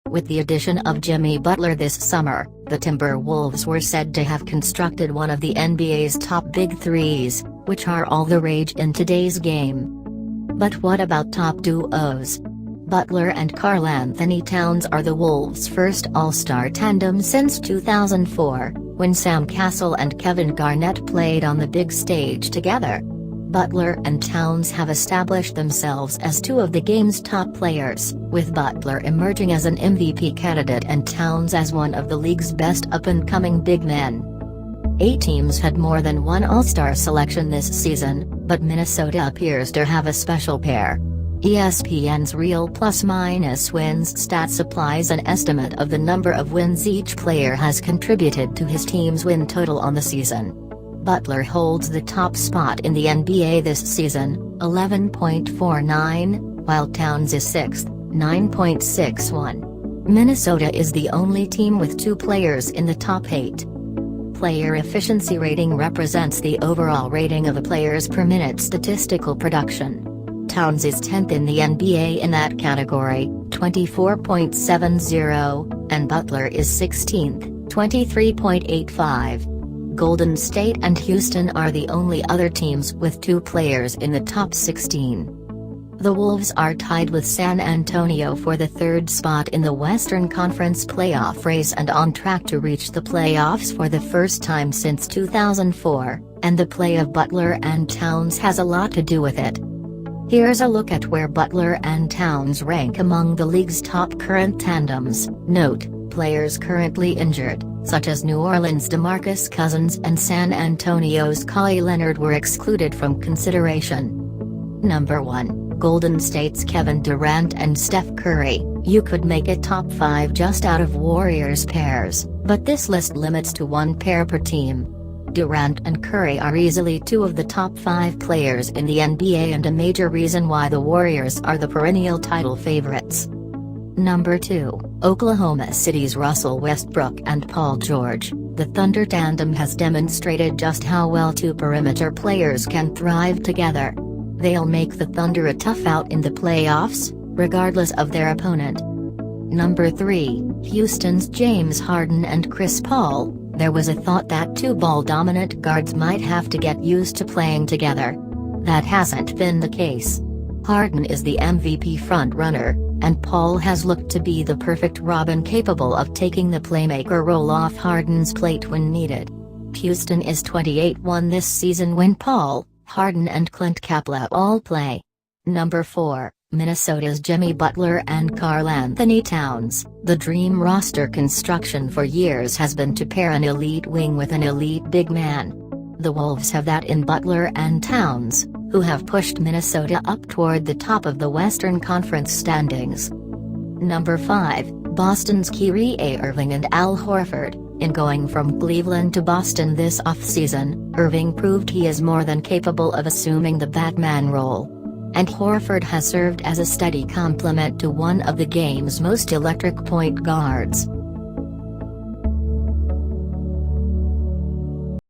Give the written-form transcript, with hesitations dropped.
With the addition of Jimmy Butler this summer, the Timberwolves were said to have constructed one of the NBA's top big threes, which are all the rage in today's game. But what about top duos? Butler and Karl Anthony Towns are the Wolves' first All-Star tandem since 2004, when Sam Cassell and Kevin Garnett played on the big stage together. Butler and Towns have established themselves as two of the game's top players, with Butler emerging as an MVP candidate and Towns as one of the league's best up-and-coming big men. 8 teams had more than one All-Star selection this season, but Minnesota appears to have a special pair. ESPN's Real Plus-Minus Wins stat supplies an estimate of the number of wins each player has contributed to his team's win total on the season. Butler holds the top spot in the NBA this season, 11.49, while Towns is 6th, 9.61. Minnesota is the only team with 2 players in the top 8. Player efficiency rating represents the overall rating of a player's per minute statistical production. Towns is 10th in the NBA in that category, 24.70, and Butler is 16th, 23.85. Golden State and Houston are the only other teams with 2 players in the top 16. The Wolves are tied with San Antonio for the 3rd spot in the Western Conference playoff race and on track to reach the playoffs for the first time since 2004, and the play of Butler and Towns has a lot to do with it. Here's a look at where Butler and Towns rank among the league's top current tandems. Note: players currently injured, such as New Orleans' DeMarcus Cousins and San Antonio's Kawhi Leonard, were excluded from consideration. Number 1, Golden State's Kevin Durant and Steph Curry. You could make a top 5 just out of Warriors pairs, but this list limits to 1 pair per team. Durant and Curry are easily 2 of the top 5 players in the NBA and a major reason why the Warriors are the perennial title favorites. Number 2, Oklahoma City's Russell Westbrook and Paul George. The Thunder tandem has demonstrated just how well 2 perimeter players can thrive together. They'll make the Thunder a tough out in the playoffs, regardless of their opponent. Number 3, Houston's James Harden and Chris Paul. There was a thought that 2 ball-dominant guards might have to get used to playing together. That hasn't been the case. Harden is the MVP front-runner, and Paul has looked to be the perfect Robin, capable of taking the playmaker role off Harden's plate when needed. Houston is 28-1 this season when Paul, Harden and Clint Capela all play. Number 4, Minnesota's Jimmy Butler and Karl Anthony Towns. The dream roster construction for years has been to pair an elite wing with an elite big man. The Wolves have that in Butler and Towns, who have pushed Minnesota up toward the top of the Western Conference standings. Number 5, Boston's Kyrie Irving and Al Horford. In going from Cleveland to Boston this offseason, Irving proved he is more than capable of assuming the Batman role. And Horford has served as a steady complement to one of the game's most electric point guards.